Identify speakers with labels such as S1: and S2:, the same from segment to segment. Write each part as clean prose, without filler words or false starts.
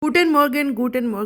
S1: गूटन Morgan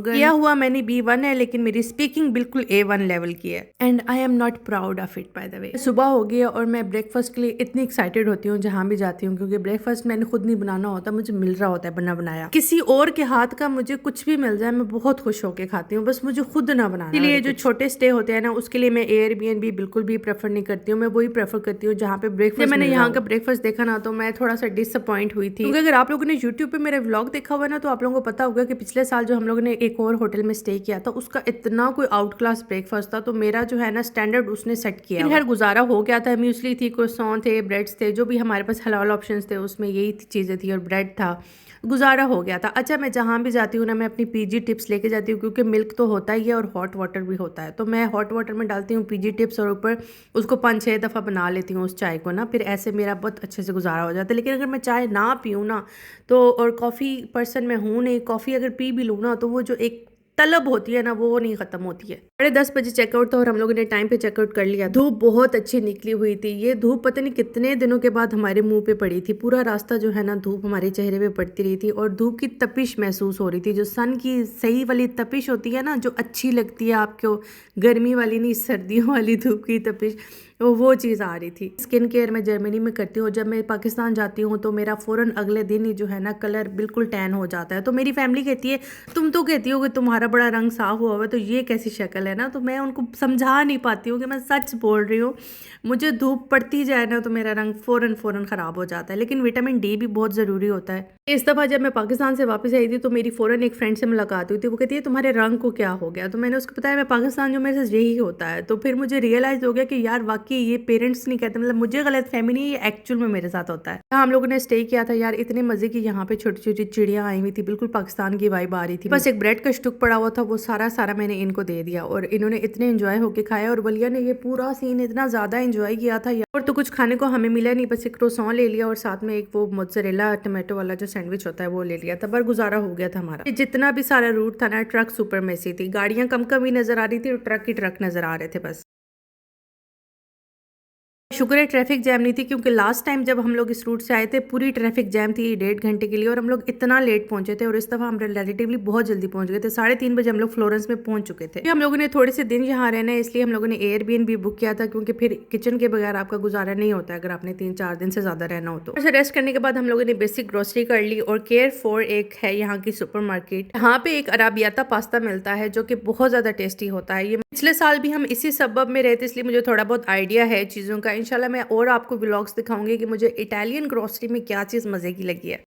S1: किया हुआ मैंने B1 है, लेकिन मेरी स्पीकिंग बिल्कुल A1 लेवल की है and I am not proud of it by the way. सुबह हो गई है और मैं ब्रेकफास्ट के लिए इतनी एक्साइटेड होती हूँ जहाँ भी जाती हूँ, क्योंकि ब्रेकफास्ट मैंने खुद नहीं बनाना होता, मुझे मिल रहा होता है बना बनाया। किसी और के हाथ का मुझे कुछ भी मिल जाए मैं बहुत खुश होकर खाती हूँ, बस मुझे खुद ना बनाना। इसलिए जो छोटे स्टे होते हैं ना, उसके लिए मैं Airbnb बिल्कुल भी प्रेफर नहीं करती हूँ। मैं वही प्रेफर करती हूँ जहाँ पे ब्रेकफास्ट। मैंने यहाँ का ब्रेकफास्ट देखा ना तो मैं थोड़ा सा डिसअपॉइंट हुई थी, क्योंकि अगर आप लोगों ने यूट्यूब पे मेरा व्लॉग देखा हुआ ना तो आप लोगों को पता होगा कि पिछले साल जो हम लोगों ने एक और होटल में स्टे किया था, उसका इतना कोई आउट क्लास ब्रेकफास्ट था, तो मेरा जो है ना स्टैंडर्ड उसने सेट किया। खैर गुजारा हो गया था। म्यूसली थी, क्रोसॉन थे, ब्रेड्स थे, जो भी हमारे पास हलाल ऑप्शंस थे उसमें यही चीज़ें थी और ब्रेड था। गुजारा हो गया था। अच्छा, मैं जहाँ भी जाती हूँ ना मैं अपनी पीजी टिप्स लेके जाती हूँ, क्योंकि मिल्क तो होता ही है और हॉट वाटर भी होता है, तो मैं हॉट वाटर में डालती हूँ पीजी टिप्स और ऊपर उसको 5-6 दफ़ा बना लेती हूँ उस चाय को ना, फिर ऐसे मेरा बहुत अच्छे से गुजारा हो जाता है। लेकिन अगर मैं चाय ना पीऊँ ना तो, और कॉफ़ी पर्सन मैं हूँ नहीं, कॉफ़ी अगर पी भी लूँ ना तो वो जो एक तलब होती है ना वो नहीं खत्म होती है। 10:30 चेकआउट था और हम लोगों ने टाइम पे चेकआउट कर लिया। धूप बहुत अच्छी निकली हुई थी। ये धूप पता नहीं कितने दिनों के बाद हमारे मुंह पे पड़ी थी। पूरा रास्ता जो है ना धूप हमारे चेहरे पे पड़ती रही थी और धूप की तपिश महसूस हो रही थी, जो सन की सही वाली तपिश होती है ना, जो अच्छी लगती है आपको, गर्मी वाली नहीं, सर्दियों वाली धूप की तपिश, वो चीज़ आ रही थी। स्किन केयर मैं जर्मनी में करती हूँ। जब मैं पाकिस्तान जाती हूँ तो मेरा फ़ौरन अगले दिन ही जो है ना कलर बिल्कुल टैन हो जाता है। तो मेरी फैमिली कहती है तुम तो कहती हो कि तुम्हारा बड़ा रंग साफ हुआ हुआ है, तो ये कैसी शक्ल है ना। तो मैं उनको समझा नहीं पाती हूँ कि मैं सच बोल रही हूँ। मुझे धूप पड़ती जाए ना तो मेरा रंग फ़ौरन ख़राब हो जाता है। लेकिन विटामिन डी भी बहुत ज़रूरी होता है। इस दफ़ा जब मैं पाकिस्तान से वापस आई थी तो मेरी फ़ौरन एक फ्रेंड से मुलाकात हुई थी। वो कहती है तुम्हारे रंग को क्या हो गया। तो मैंने उसको बताया मैं पाकिस्तान जो मेरे साथ यही होता है। तो फिर मुझे रियलाइज़ हो गया कि यार वाकई ये पेरेंट्स नहीं कहते, मतलब मुझे गलतफहमी नहीं, ये एक्चुअल में मेरे साथ होता है। हम लोगों ने स्टे किया था यार, इतने मज़े की यहाँ पे छोटी छोटी चिड़ियाँ आई हुई थी, बिल्कुल पाकिस्तान की वाइब आ रही थी। बस एक ब्रेड का स्टुक पड़ा हुआ था, वो सारा मैंने इनको दे दिया और इन्होंने इतने एंजॉय होके खाया। और वलिया ने ये पूरा सीन इतना ज़्यादा एंजॉय किया था यार। और तो कुछ खाने को हमें मिला नहीं, बस एक क्रोसॉन ले लिया और साथ में एक वो मोज़रेला टमाटो वाला जो सैंडविच होता है वो ले लिया था। पर गुजारा हो गया था हमारा। जितना भी सारा रूट था ना, ट्रक सुपर मेसी थी, गाड़ियाँ कम कम ही नजर आ रही थी और ट्रक ही ट्रक नजर आ रहे थे बस। शुक्र है ट्रैफिक जैम नहीं थी, क्योंकि लास्ट टाइम जब हम लोग इस रूट से आए थे पूरी ट्रैफिक जैम थी 1.5 घंटे के लिए और हम लोग इतना लेट पहुंचे थे। और इस दफ़ा हम रिलेटिवली बहुत जल्दी पहुंच गए थे। 3:30 बजे हम लोग फ्लोरेंस में पहुंच चुके थे। हम लोगों ने थोड़े से दिन यहाँ रहना है, इसलिए हम लोगों ने Airbnb बुक किया था, क्योंकि फिर किचन के बगैर आपका गुजारा नहीं होता अगर आपने 3-4 दिन से ज़्यादा रहना हो तो। रेस्ट करने के बाद हम लोगों ने बेसिक ग्रोसरी कर ली और केयर फॉर एक है यहाँ की सुपर मार्केट। यहाँ पे एक अराबियाता पास्ता मिलता है जो कि बहुत ज़्यादा टेस्टी होता है। ये पिछले साल भी हम इसी सबब में रहते, इसलिए मुझे थोड़ा बहुत आइडिया है चीज़ों का। इंशाल्लाह मैं और आपको व्लॉग्स दिखाऊंगी कि मुझे इटालियन ग्रोसरी में क्या चीज़ मज़े की लगी है।